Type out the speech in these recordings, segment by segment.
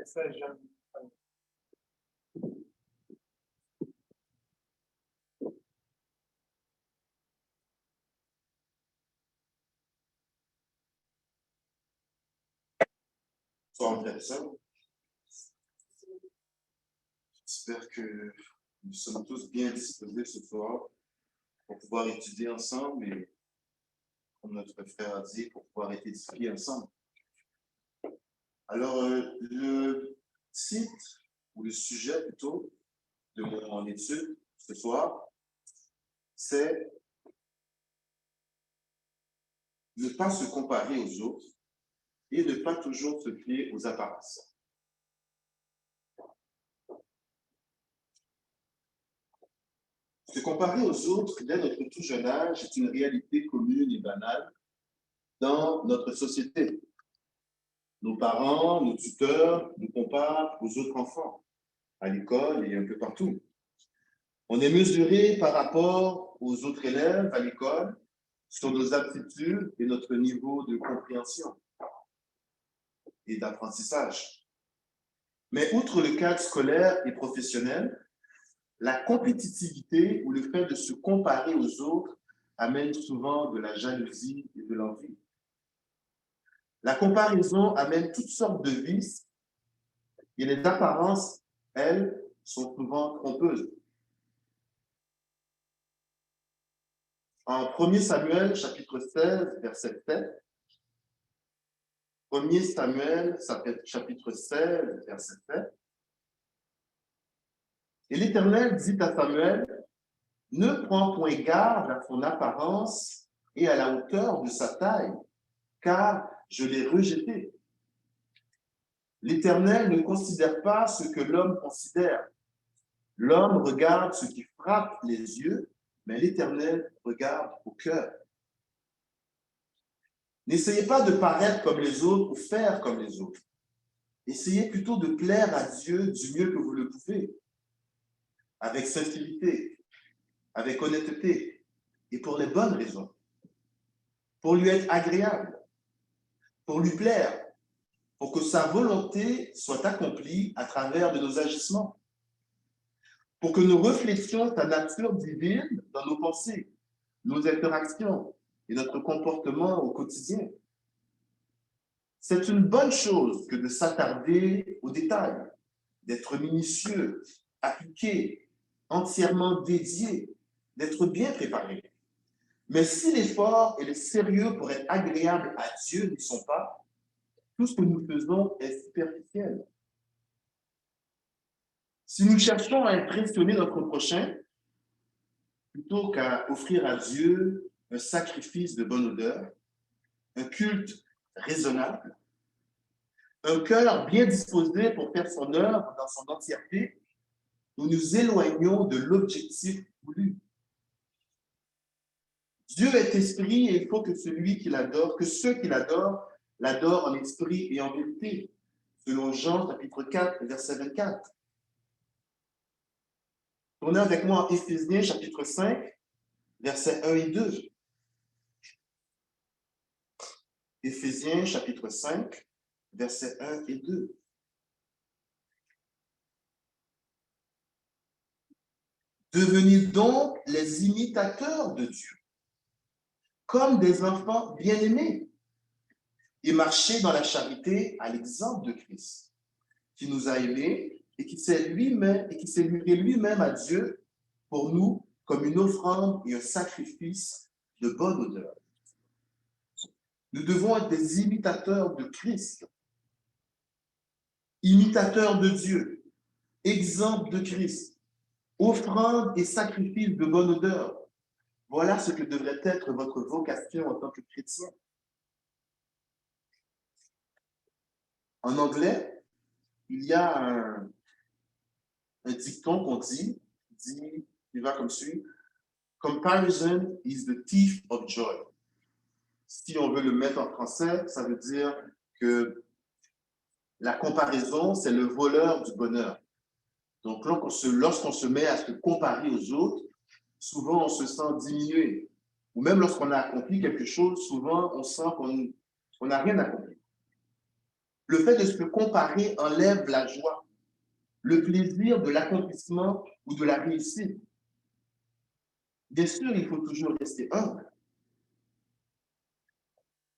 Et ça, j'aime. Bonsoir, frères et sœurs. J'espère que nous sommes tous bien disposés ce soir pour pouvoir étudier ensemble et, comme notre frère a dit, pour pouvoir être édifiés ensemble. Alors, le titre, ou le sujet plutôt, de mon étude ce soir, c'est ne pas se comparer aux autres et ne pas toujours se fier aux apparences. Se comparer aux autres dès notre tout jeune âge est une réalité commune et banale dans notre société. Nos parents, nos tuteurs nous comparent aux autres enfants, à l'école et un peu partout. On est mesuré par rapport aux autres élèves à l'école sur nos aptitudes et notre niveau de compréhension et d'apprentissage. Mais outre le cadre scolaire et professionnel, la compétitivité ou le fait de se comparer aux autres amène souvent de la jalousie et de l'envie. La comparaison amène toutes sortes de vices et les apparences, elles, sont souvent trompeuses. En 1 Samuel, chapitre 16, verset 7, 1 Samuel, chapitre 16, verset 7, et l'Éternel dit à Samuel, « Ne prends point garde à son apparence et à la hauteur de sa taille, car je l'ai rejeté. » L'Éternel ne considère pas ce que l'homme considère. L'homme regarde ce qui frappe les yeux, mais l'Éternel regarde au cœur. N'essayez pas de paraître comme les autres ou faire comme les autres. Essayez plutôt de plaire à Dieu du mieux que vous le pouvez, avec sincérité, avec honnêteté et pour les bonnes raisons, pour lui être agréable, pour lui plaire, pour que sa volonté soit accomplie à travers de nos agissements, pour que nous reflétions sa nature divine dans nos pensées, nos interactions et notre comportement au quotidien. C'est une bonne chose que de s'attarder aux détails, d'être minutieux, appliqué, entièrement dédié, d'être bien préparé. Mais si l'effort et le sérieux pour être agréable à Dieu n'y sont pas, tout ce que nous faisons est superficiel. Si nous cherchons à impressionner notre prochain, plutôt qu'à offrir à Dieu un sacrifice de bonne odeur, un culte raisonnable, un cœur bien disposé pour faire son œuvre dans son entièreté, nous nous éloignons de l'objectif voulu. Dieu est esprit et il faut que celui qui l'adore, que ceux qui l'adorent, l'adorent en esprit et en vérité, selon Jean chapitre 4, verset 24. Tournez avec moi en Éphésiens chapitre 5, versets 1 et 2. Éphésiens chapitre 5, versets 1 et 2. Devenez donc les imitateurs de Dieu, comme des enfants bien-aimés, et marchez dans la charité à l'exemple de Christ, qui nous a aimés et qui s'est livré lui-même à Dieu pour nous comme une offrande et un sacrifice de bonne odeur. Nous devons être des imitateurs de Christ, imitateurs de Dieu, exemple de Christ, offrande et sacrifice de bonne odeur. Voilà ce que devrait être votre vocation en tant que chrétien. En anglais, il y a un dicton qu'on dit, il va comme suit, « Comparison is the thief of joy ». Si on veut le mettre en français, ça veut dire que la comparaison, c'est le voleur du bonheur. Donc, lorsqu'on se met à se comparer aux autres, souvent on se sent diminué. Ou même lorsqu'on a accompli quelque chose, souvent on sent qu'on n'a rien accompli. Le fait de se comparer enlève la joie, le plaisir de l'accomplissement ou de la réussite. Bien sûr, il faut toujours rester humble.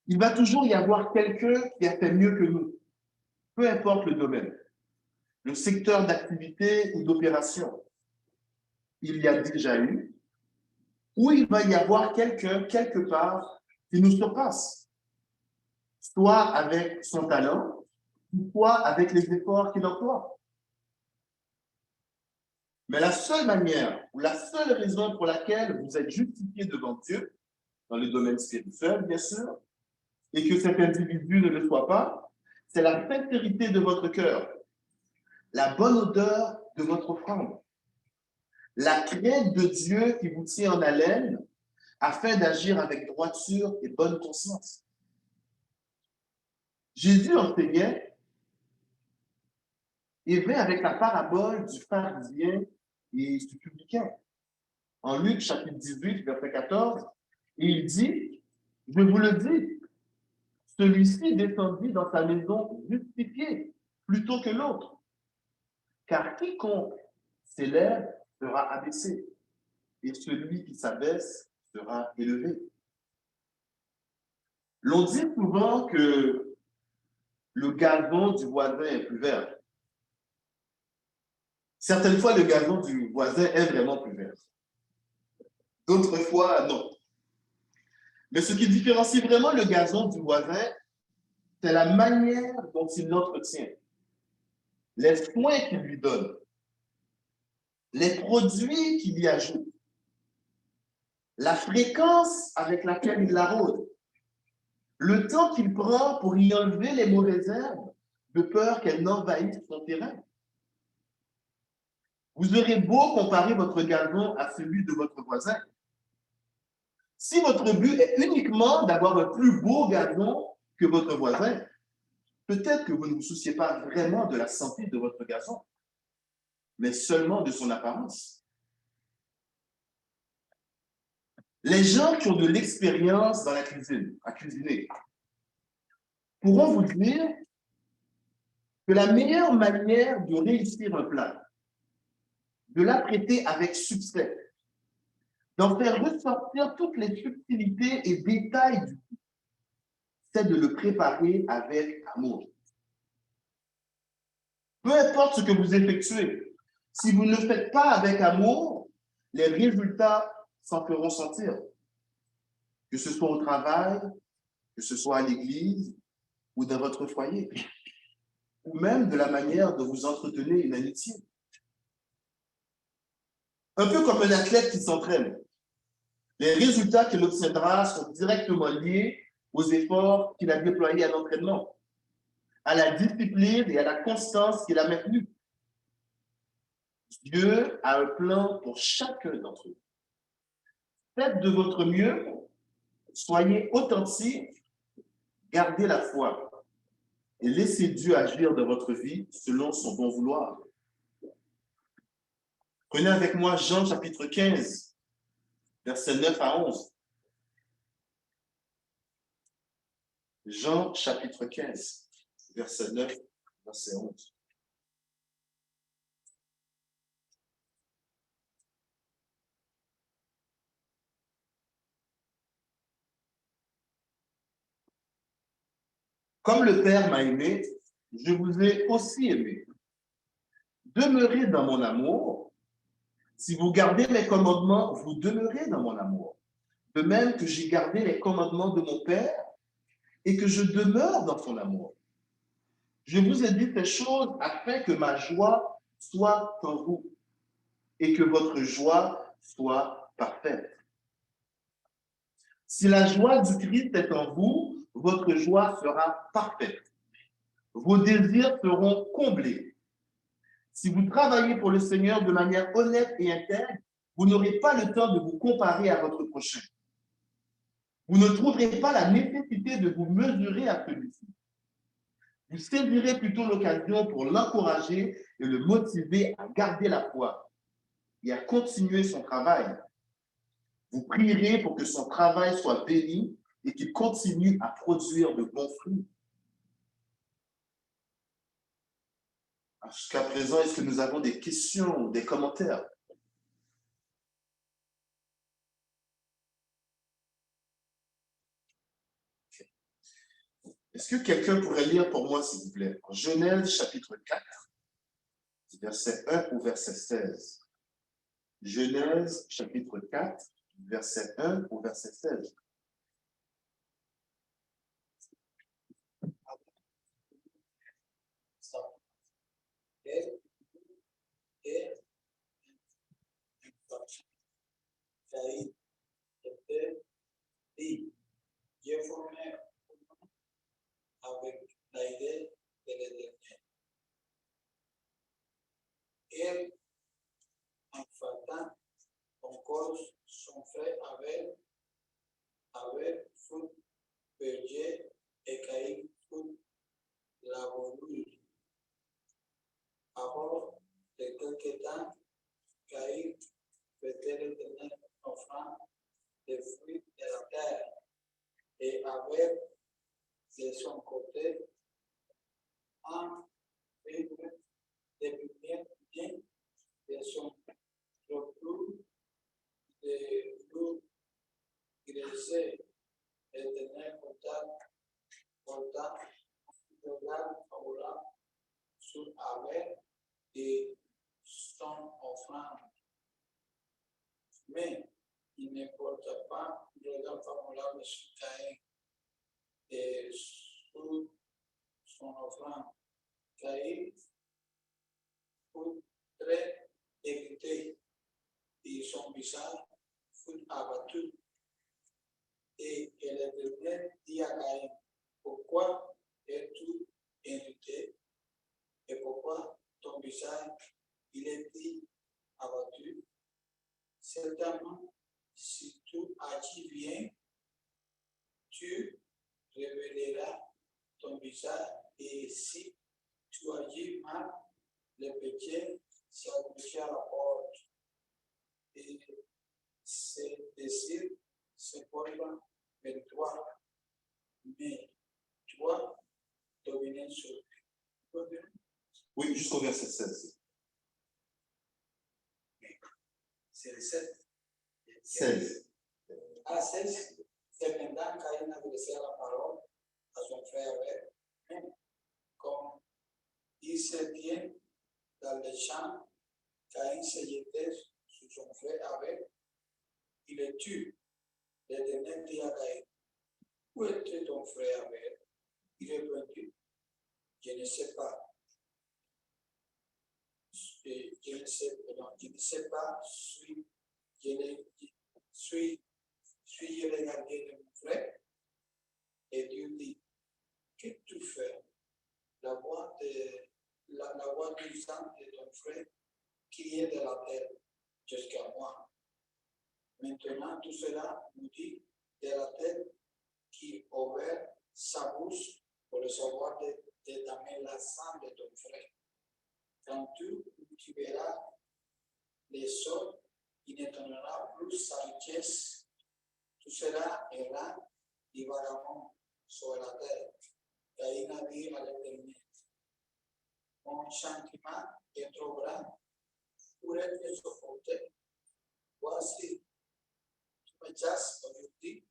Il va toujours y avoir quelqu'un qui a fait mieux que nous, peu importe le domaine, le secteur d'activité ou d'opération. Il y a déjà eu, ou il va y avoir quelqu'un, quelque part, qui nous surpasse, soit avec son talent, soit avec les efforts qu'il emploie. Mais la seule manière, ou la seule raison pour laquelle vous êtes justifié devant Dieu, dans le domaine spirituel, bien sûr, et que cet individu ne le soit pas, c'est la sincérité de votre cœur, la bonne odeur de votre offrande, la crainte de Dieu qui vous tient en haleine afin d'agir avec droiture et bonne conscience. Jésus enseignait et vint avec la parabole du pharisien et du publicain. En Luc, chapitre 18, verset 14, et il dit, je vous le dis, celui-ci descendit dans sa maison justifié plutôt que l'autre. Car quiconque s'élève sera abaissé, et celui qui s'abaisse sera élevé. L'on dit souvent que le gazon du voisin est plus vert. Certaines fois, le gazon du voisin est vraiment plus vert. D'autres fois, non. Mais ce qui différencie vraiment le gazon du voisin, c'est la manière dont il l'entretient, les soins qu'il lui donne, les produits qu'il y ajoute, la fréquence avec laquelle il l'arrose, le temps qu'il prend pour y enlever les mauvaises herbes, de peur qu'elles n'envahissent son terrain. Vous aurez beau comparer votre gazon à celui de votre voisin. Si votre but est uniquement d'avoir un plus beau gazon que votre voisin, peut-être que vous ne vous souciez pas vraiment de la santé de votre gazon, mais seulement de son apparence. Les gens qui ont de l'expérience dans la cuisine, à cuisiner, pourront vous dire que la meilleure manière de réussir un plat, de l'apprêter avec succès, d'en faire ressortir toutes les subtilités et détails du goût, c'est de le préparer avec amour. Peu importe ce que vous effectuez, si vous ne le faites pas avec amour, les résultats s'en feront sentir. Que ce soit au travail, que ce soit à l'église ou dans votre foyer, ou même de la manière dont vous entretenez une amitié. Un peu comme un athlète qui s'entraîne. Les résultats qu'il obtiendra sont directement liés aux efforts qu'il a déployés à l'entraînement, à la discipline et à la constance qu'il a maintenue. Dieu a un plan pour chacun d'entre eux. Faites de votre mieux, soyez authentiques, gardez la foi et laissez Dieu agir dans votre vie selon son bon vouloir. Prenez avec moi Jean chapitre 15, versets 9 à 11. Jean chapitre 15, verset 9, verset 11. Comme le Père m'a aimé, je vous ai aussi aimé. Demeurez dans mon amour. Si vous gardez mes commandements, vous demeurez dans mon amour. De même que j'ai gardé les commandements de mon Père et que je demeure dans son amour. Je vous ai dit ces choses afin que ma joie soit en vous et que votre joie soit parfaite. Si la joie du Christ est en vous, votre joie sera parfaite. Vos désirs seront comblés. Si vous travaillez pour le Seigneur de manière honnête et intègre, vous n'aurez pas le temps de vous comparer à votre prochain. Vous ne trouverez pas la nécessité de vous mesurer à celui-ci. Vous saisirez plutôt l'occasion pour l'encourager et le motiver à garder la foi et à continuer son travail. Vous prierez pour que son travail soit béni et qu'il continue à produire de bons fruits. Jusqu'à présent, est-ce que nous avons des questions ou des commentaires? Est-ce que quelqu'un pourrait lire pour moi, s'il vous plaît, en Genèse chapitre 4, verset 1 au verset 16. Genèse chapitre 4, verset 1 au verset 16. J'ai formé avec l'idée de l'éternel. Elle, enfantant encore son frère Abel fut berger et Caïn fut laboureur. Après de quelque temps, Caïn faisait l'éternel offrande des fruits de la terre. Et Abel, de son côté, en vivre des premiers bien de son retour de l'eau graissée l'éternel portant regard favorable sur Abel et son offrande. Mais il ne porta pas regard favorable sur Caïn et sur son offrande. Caïn fut très irrité et son visage fut abattu. Et l'Éternel dit à Caïn, pourquoi es-tu irrité et pourquoi ton visage il est abattu? Certainement, si tu agis bien, tu révéleras ton visage et si tu agis mal, le péché s'approche à la porte. Et c'est décide se porte vers toi, mais toi, dominer sur lui. Oui, jusqu'au verset 16. C'est le 7. 16. À 16, cependant, Caïn adressait la parole à son frère Abel. Comme il se tient dans le champ, Caïn se jetait sur son frère Abel. Il le tue. L'Éternel dit à Caïn, où était ton frère Abel? Il répondit, je ne sais pas. Je ne sais pas, suis-je regardé de mon frère? Et Dieu dit, que tu fais? La voix du sang de ton frère qui est de la terre jusqu'à moi. Maintenant, tout cela nous dit de la terre qui ouvre sa bouche pour le savoir de damer la sang de ton frère. Quand tu cultiveras les sols, il ne donnera plus sa richesse. Tu seras errant et vagabond sur la terre. Caïn a dit à l'Éternel, mon châtiment est trop grand pour être supporté. Voici, tu me chasses aujourd'hui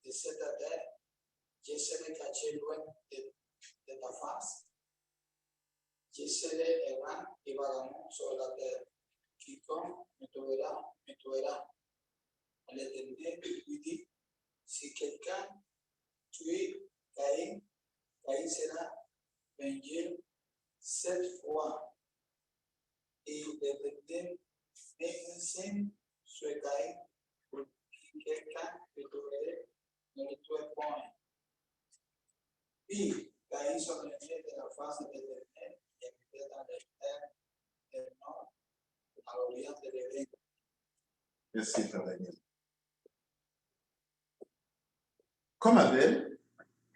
de cette terre, je serai caché loin de ta face. Je serai errant et vagabond sur la terre. Quiconque me trouvera. L'Éternel lui dit, si quelqu'un tue Caïn, Caïn sera vengé 7 fois. Et l'Éternel enseigne sur Caïn pour que quelqu'un le trouverait, ne le trouve point. Puis Caïn s'orientait de la face de l'Éternel et habitait dans les terres du nord, à l'orient de l'Éden. Merci, Frère Daniel. Comme Abel,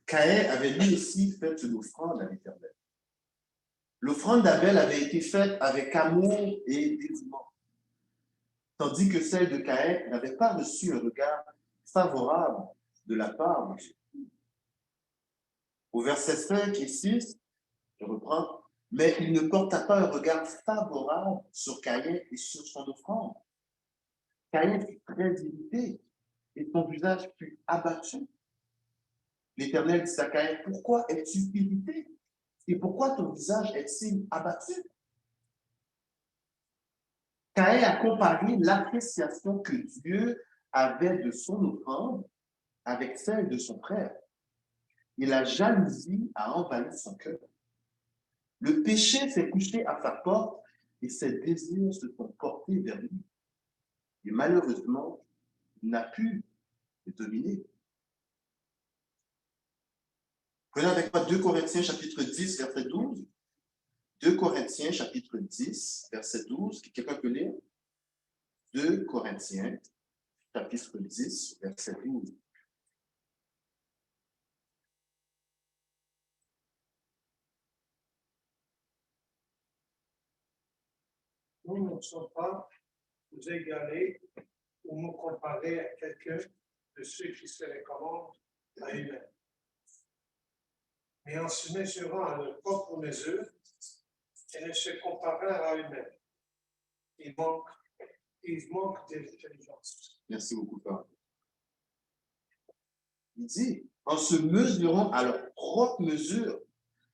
Caïn avait lui aussi fait une offrande à l'Éternel. L'offrande d'Abel avait été faite avec amour et dévouement, tandis que celle de Caïn n'avait pas reçu un regard favorable de la part de Dieu. Au verset 5 et 6, je reprends, Mais il ne porta pas un regard favorable sur Caïn et sur son offrande. Caïn fut très irrité et son visage fut abattu. L'Éternel dit à Caïn, pourquoi es-tu irrité? Et pourquoi ton visage est-il abattu? Caïn a comparé l'appréciation que Dieu avait de son offrande avec celle de son frère. Et la jalousie a envahi son cœur. Le péché s'est couché à sa porte et ses désirs se sont portés vers lui. Et malheureusement, il n'a pu le dominer. Prenez avec moi 2 Corinthiens chapitre 10, verset 12. 2 Corinthiens chapitre 10, verset 12. Quelqu'un peut lire? 2 Corinthiens chapitre 10, verset 12. Nous ne sommes pas vous égaler ou nous comparer à quelqu'un de ceux qui se recommandent à eux-mêmes. Mais en se mesurant à leur propre mesure et ne se comparant à eux-mêmes, ils manquent d'intelligence. Merci beaucoup, Père. Il dit, en se mesurant à leur propre mesure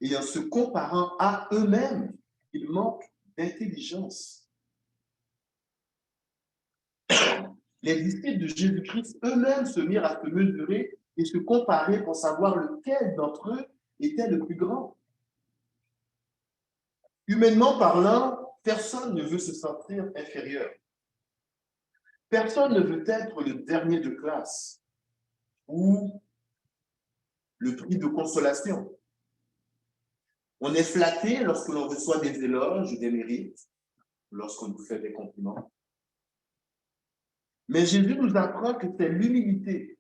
et en se comparant à eux-mêmes, ils manquent d'intelligence. Les disciples de Jésus-Christ eux-mêmes se mirent à se mesurer et se comparer pour savoir lequel d'entre eux était le plus grand. Humainement parlant, personne ne veut se sentir inférieur. Personne ne veut être le dernier de classe ou le prix de consolation. On est flatté lorsque l'on reçoit des éloges ou des mérites, lorsqu'on nous fait des compliments. Mais Jésus nous apprend que c'est l'humilité,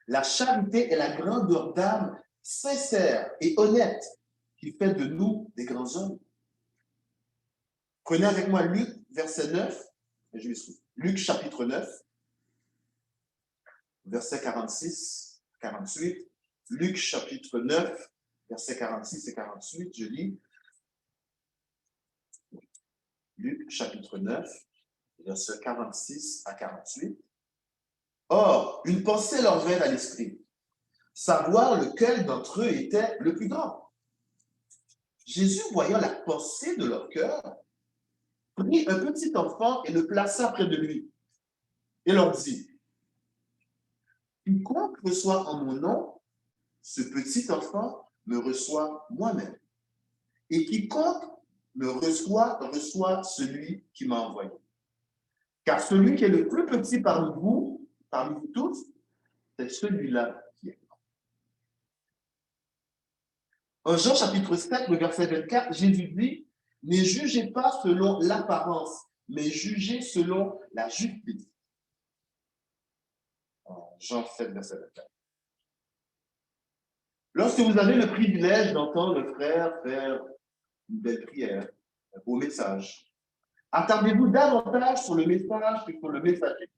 la charité et la grandeur d'âme sincère et honnête qui fait de nous des grands hommes. Prenez avec moi Luc, verset 9, Luc chapitre 9, verset 46, 48. Luc chapitre 9, verset 46 et 48, je lis. Luc chapitre 9, verset 46 à 48. Or, une pensée leur vint à l'esprit, savoir lequel d'entre eux était le plus grand. Jésus, voyant la pensée de leur cœur, prit un petit enfant et le plaça près de lui, et leur dit, quiconque reçoit en mon nom, ce petit enfant me reçoit moi-même. Et quiconque me reçoit, reçoit celui qui m'a envoyé. Car celui qui est le plus petit parmi vous tous, c'est celui-là qui est grand. En Jean chapitre 7, le verset 24, Jésus dit, ne jugez pas selon l'apparence, mais jugez selon la justice. Jean 7, verset 24. Lorsque vous avez le privilège d'entendre le frère faire une belle prière, un beau message, attardez-vous davantage sur le message que sur le messager.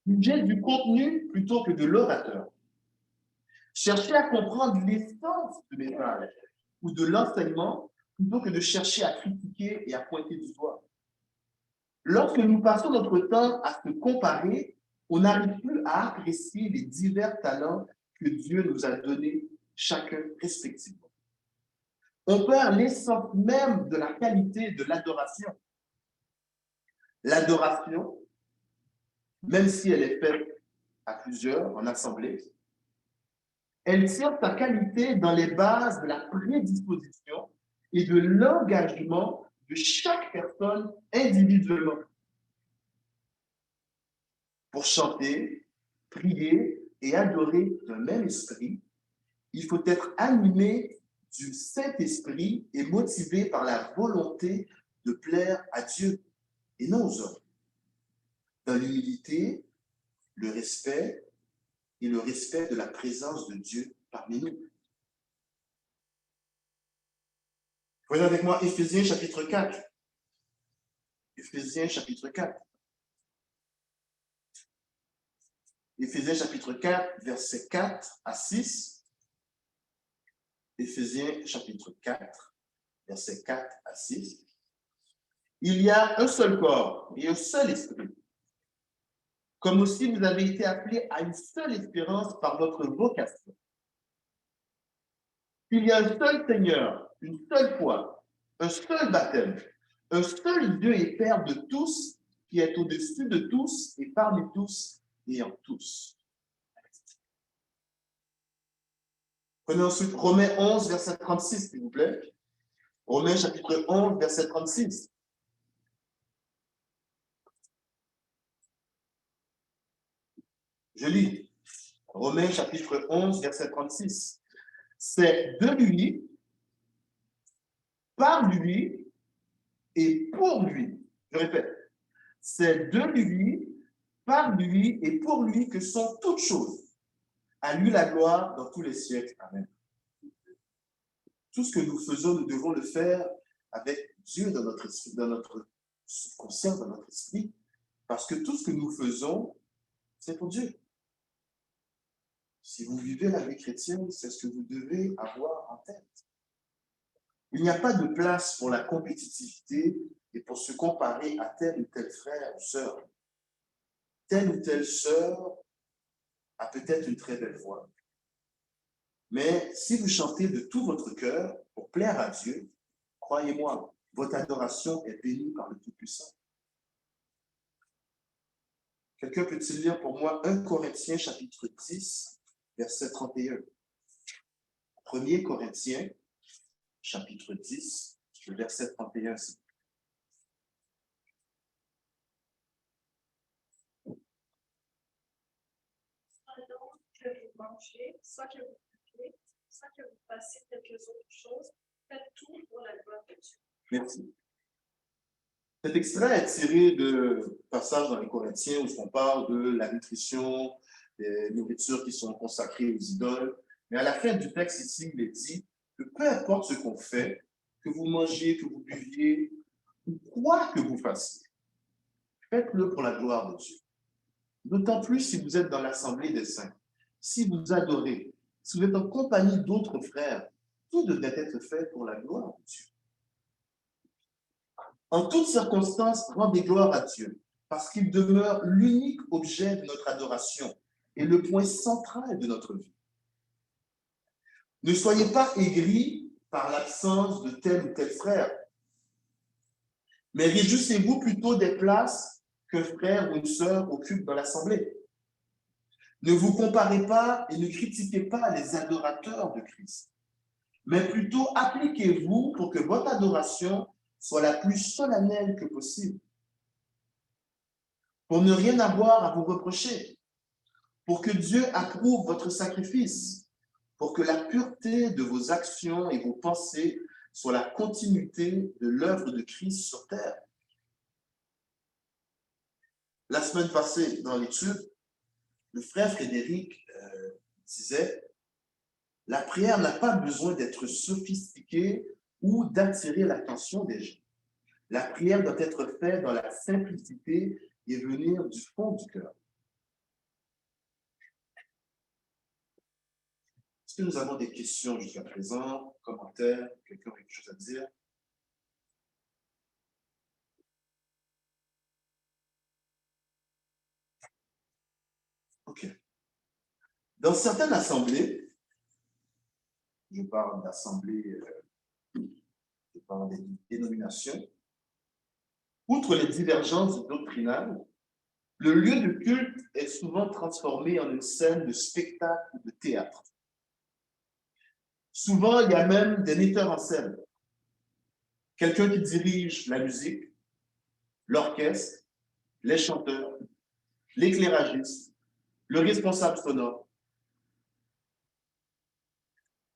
Jugez du contenu plutôt que de l'orateur. Cherchez à comprendre l'essence du message ou de l'enseignement plutôt que de chercher à critiquer et à pointer du doigt. Lorsque nous passons notre temps à se comparer, on n'arrive plus à apprécier les divers talents que Dieu nous a donnés chacun respectivement. On perd l'essence même de la qualité de l'adoration. L'adoration, même si elle est faite à plusieurs, en assemblée, elle tient sa qualité dans les bases de la prédisposition et de l'engagement de chaque personne individuellement. Pour chanter, prier et adorer d'un même esprit, il faut être animé du Saint-Esprit et motivé par la volonté de plaire à Dieu et non aux hommes. Dans l'humilité, le respect et le respect de la présence de Dieu parmi nous. Prenez avec moi Éphésiens chapitre 4. Éphésiens chapitre 4. Éphésiens chapitre 4, versets 4 à 6. Éphésiens chapitre 4, versets 4 à 6. Il y a un seul corps et un seul esprit. Comme aussi vous avez été appelés à une seule espérance par votre vocation. Il y a un seul Seigneur, une seule foi, un seul baptême, un seul Dieu et Père de tous, qui est au-dessus de tous et parmi tous et en tous. Prenez ensuite Romains 11, verset 36, s'il vous plaît. Romains chapitre 11, verset 36. Je lis. Romains chapitre 11, verset 36. C'est de lui, par lui et pour lui. Je répète. C'est de lui, par lui et pour lui que sont toutes choses. À lui la gloire dans tous les siècles. Amen. Tout ce que nous faisons, nous devons le faire avec Dieu dans notre esprit, dans notre subconscient, dans notre esprit, parce que tout ce que nous faisons, c'est pour Dieu. Si vous vivez la vie chrétienne, c'est ce que vous devez avoir en tête. Il n'y a pas de place pour la compétitivité et pour se comparer à tel ou tel frère ou sœur. Telle ou telle sœur a peut-être une très belle voix. Mais si vous chantez de tout votre cœur pour plaire à Dieu, croyez-moi, votre adoration est bénie par le Tout-Puissant. Quelqu'un peut-il lire pour moi 1 Corinthiens chapitre 10, verset 31? 1 Corinthiens chapitre 10, le verset 31. Donc, que vous mangez, soit que vous buvez, soit que vous fassiez quelques autres choses, faites tout pour la gloire de Dieu. Merci. Cet extrait est tiré de passages dans les Corinthiens où on parle de la nutrition, des nourritures qui sont consacrées aux idoles. Mais à la fin du texte ici, il est dit que peu importe ce qu'on fait, que vous mangiez, que vous buviez, ou quoi que vous fassiez, faites-le pour la gloire de Dieu. D'autant plus si vous êtes dans l'assemblée des saints, si vous adorez, si vous êtes en compagnie d'autres frères, tout devrait être fait pour la gloire de Dieu. En toutes circonstances, rendez gloire à Dieu, parce qu'il demeure l'unique objet de notre adoration et le point central de notre vie. Ne soyez pas aigris par l'absence de tel ou tel frère, mais réjouissez-vous plutôt des places qu'un frère ou une sœur occupe dans l'assemblée. Ne vous comparez pas et ne critiquez pas les adorateurs de Christ, mais plutôt appliquez-vous pour que votre adoration soit la plus solennelle que possible, pour ne rien avoir à vous reprocher, pour que Dieu approuve votre sacrifice, pour que la pureté de vos actions et vos pensées soit la continuité de l'œuvre de Christ sur terre. La semaine passée, dans l'étude, le frère Frédéric disait « La prière n'a pas besoin d'être sophistiquée ou d'attirer l'attention des gens. La prière doit être faite dans la simplicité et venir du fond du cœur. » Est-ce que nous avons des questions jusqu'à présent, commentaires, quelqu'un a quelque chose à dire? OK. Dans certaines assemblées, je parle d'assemblées, je parle des dénominations, outre les divergences doctrinales, le lieu de culte est souvent transformé en une scène de spectacle ou de théâtre. Souvent, il y a même des metteurs en scène. Quelqu'un qui dirige la musique, l'orchestre, les chanteurs, l'éclairagiste, le responsable sonore.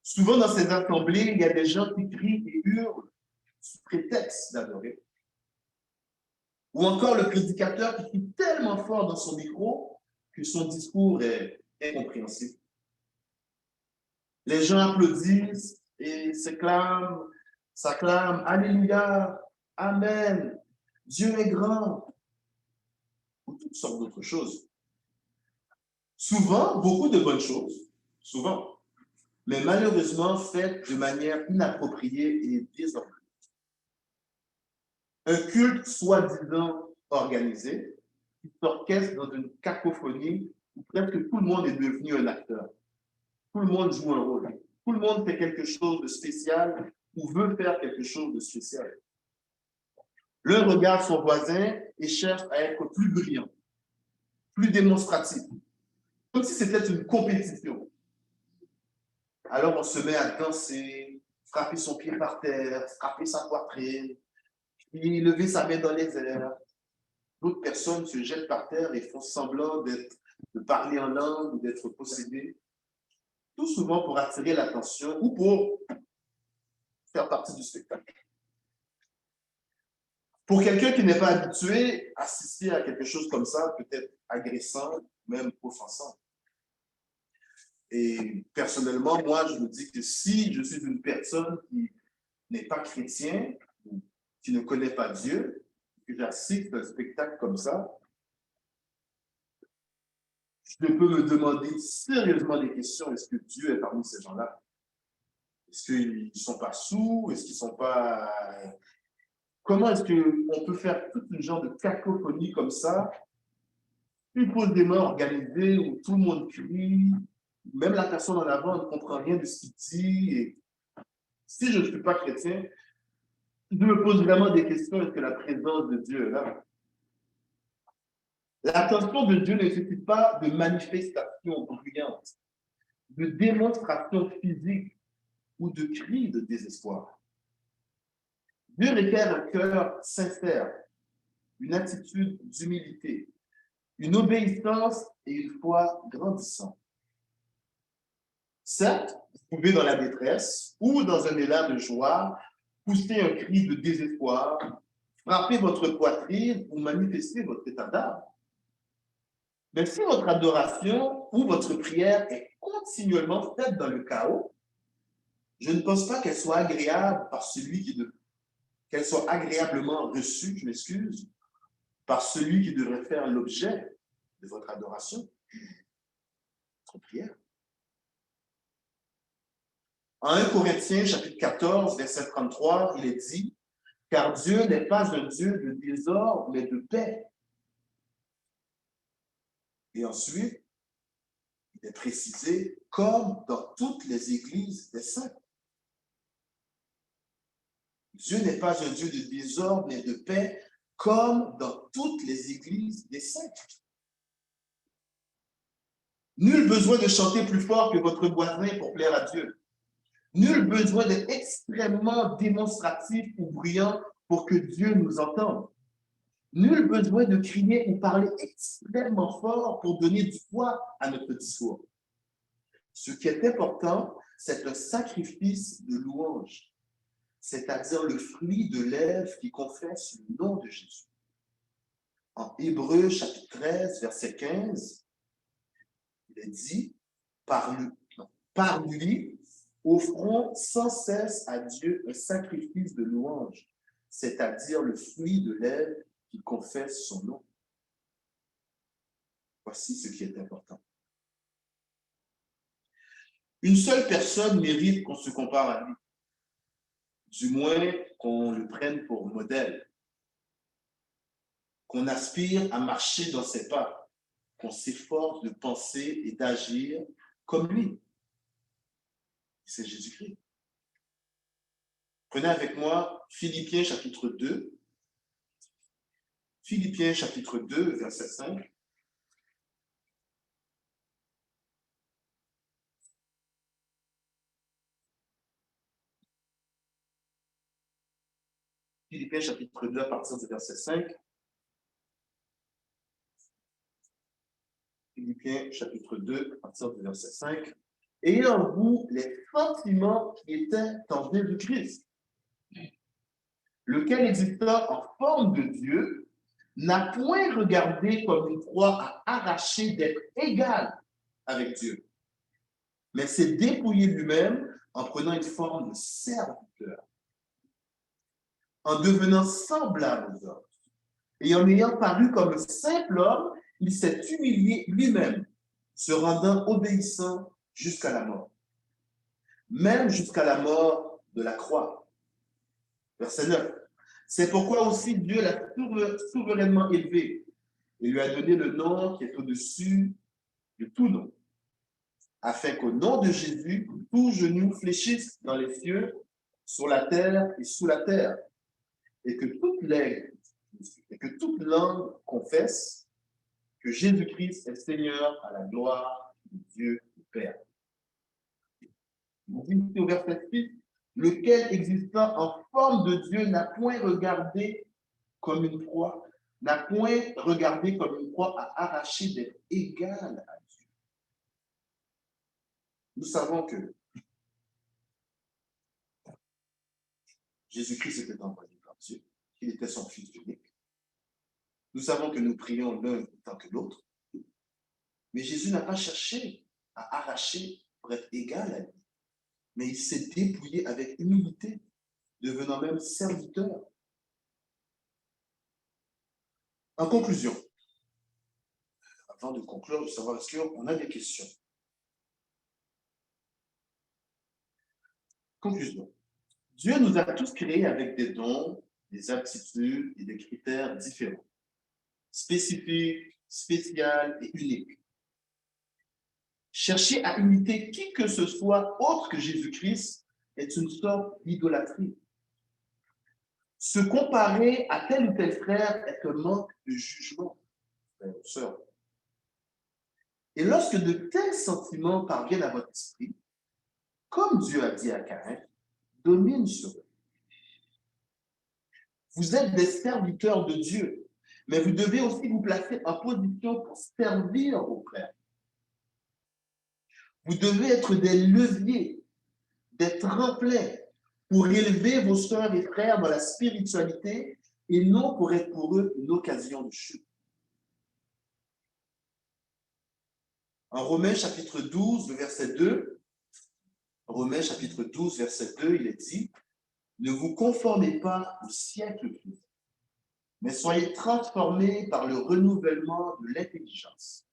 Souvent, dans ces assemblées, il y a des gens qui crient et hurlent sous prétexte d'adorer. Ou encore le prédicateur qui crie tellement fort dans son micro que son discours est incompréhensible. Les gens applaudissent et s'acclament, Alléluia, Amen, Dieu est grand, ou toutes sortes d'autres choses. Souvent, beaucoup de bonnes choses, souvent, mais malheureusement faites de manière inappropriée et désordonnée. Un culte soi-disant organisé qui s'orchestre dans une cacophonie où presque tout le monde est devenu un acteur. Tout le monde joue un rôle. Tout le monde fait quelque chose de spécial ou veut faire quelque chose de spécial. L'un regarde son voisin et cherche à être plus brillant, plus démonstratif, comme si c'était une compétition. Alors on se met à danser, frapper son pied par terre, frapper sa poitrine, puis lever sa main dans les airs. D'autres personnes se jettent par terre et font semblant de parler en langue ou d'être possédées, tout souvent pour attirer l'attention ou pour faire partie du spectacle. Pour quelqu'un qui n'est pas habitué, assister à quelque chose comme ça peut être agressant, même offensant. Et personnellement, moi, je me dis que si je suis une personne qui n'est pas chrétien, ou qui ne connaît pas Dieu, que j'assiste à un spectacle comme ça, je peux me demander sérieusement des questions. Est-ce que Dieu est parmi ces gens-là? Est-ce qu'ils ne sont pas sourds? Est-ce qu'ils ne sont pas... Comment est-ce qu'on peut faire toute une genre de cacophonie comme ça? Une pause des mains organisée où tout le monde crie, même la personne en avant ne comprend rien de ce qu'il dit. Et si je ne suis pas chrétien, je me pose vraiment des questions. Est-ce que la présence de Dieu est là? L'attention de Dieu ne nécessite pas de manifestation bruyante, de démonstration physique ou de cris de désespoir. Dieu requiert un cœur sincère, une attitude d'humilité, une obéissance et une foi grandissante. Certes, vous pouvez dans la détresse ou dans un élan de joie pousser un cri de désespoir, frapper votre poitrine ou manifester votre état d'âme. Mais si votre adoration ou votre prière est continuellement faite dans le chaos, je ne pense pas qu'elle soit agréable par celui qu'elle soit agréablement reçue, je m'excuse, par celui qui devrait faire l'objet de votre adoration, votre prière. En 1 Corinthiens, chapitre 14, verset 33, il est dit « Car Dieu n'est pas un Dieu de désordre, mais de paix. » Et ensuite, il est précisé « comme dans toutes les églises des saints ». Dieu n'est pas un Dieu de désordre, mais de paix, comme dans toutes les églises des saints. Nul besoin de chanter plus fort que votre voisin pour plaire à Dieu. Nul besoin d'être extrêmement démonstratif ou brillant pour que Dieu nous entende. Nul besoin de crier ou parler extrêmement fort pour donner du poids à notre discours. Ce qui est important, c'est un sacrifice de louange, c'est-à-dire le fruit de lèvres qui confesse le nom de Jésus. En Hébreux, chapitre 13, verset 15, il est dit, par lui, offrons sans cesse à Dieu un sacrifice de louange, c'est-à-dire le fruit de lèvres qui confesse son nom. Voici ce qui est important. Une seule personne mérite qu'on se compare à lui, du moins qu'on le prenne pour modèle, qu'on aspire à marcher dans ses pas, qu'on s'efforce de penser et d'agir comme lui. C'est Jésus-Christ. Prenez avec moi Philippiens chapitre 2. Philippiens chapitre 2, verset 5. Philippiens chapitre 2 à partir du verset 5. Philippiens chapitre 2 à partir du verset 5. Ayez en vous les sentiments qui étaient en Jésus-Christ, lequel existant en forme de Dieu, n'a point regardé comme une proie à arracher d'être égal avec Dieu, mais s'est dépouillé lui-même en prenant une forme de serviteur, en devenant semblable aux hommes. Et en ayant paru comme un simple homme, il s'est humilié lui-même, se rendant obéissant jusqu'à la mort, même jusqu'à la mort de la croix. Verset 9. C'est pourquoi aussi Dieu l'a souverainement élevé et lui a donné le nom qui est au-dessus de tout nom, afin qu'au nom de Jésus, tout genou fléchisse dans les cieux, sur la terre et sous la terre, et que toute langue confesse que Jésus-Christ est Seigneur à la gloire de Dieu le Père. Il dit ici au verset 6, lequel existant en forme de Dieu n'a point regardé comme une proie, n'a point regardé comme une proie à arracher d'être égal à Dieu. Nous savons que Jésus-Christ était envoyé par Dieu, qu'il était son Fils unique. Nous savons que nous prions l'un autant que l'autre, mais Jésus n'a pas cherché à arracher pour être égal à lui, mais il s'est dépouillé avec humilité, devenant même serviteur. En conclusion, avant de conclure, de savoir est-ce qu'on a des questions. Conclusion. Dieu nous a tous créés avec des dons, des aptitudes et des critères différents, spécifiques, spéciaux et uniques. Chercher à imiter qui que ce soit autre que Jésus-Christ est une sorte d'idolâtrie. Se comparer à tel ou tel frère est un manque de jugement, frères et sœurs. Et lorsque de tels sentiments parviennent à votre esprit, comme Dieu a dit à Caïn, domine sur eux. Vous êtes des serviteurs de Dieu, mais vous devez aussi vous placer en position pour servir vos frères. Vous devez être des leviers, des tremplins pour élever vos sœurs et frères dans la spiritualité et non pour être pour eux une occasion de chute. En Romains chapitre 12, verset 2, Romains chapitre 12, verset 2, il est dit « Ne vous conformez pas au siècle présent, mais soyez transformés par le renouvellement de l'intelligence,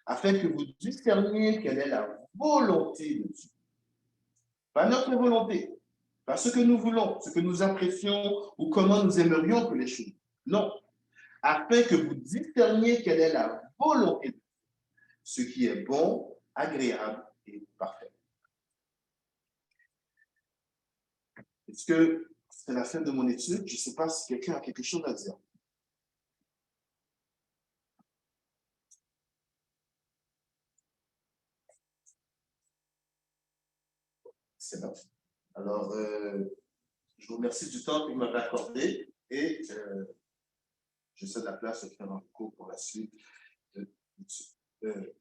afin que vous discerniez quelle est la volonté de Dieu. » Pas notre volonté, pas ce que nous voulons, ce que nous apprécions ou comment nous aimerions que les choses. Non, afin que vous discerniez quelle est la volonté de Dieu, ce qui est bon, agréable et parfait. Est-ce que c'est la fin de mon étude? Je ne sais pas si quelqu'un a quelque chose à dire. C'est bon. Alors, je vous remercie du temps que vous m'avez accordé et je cède la place au frère Enrico pour la suite de l'étude.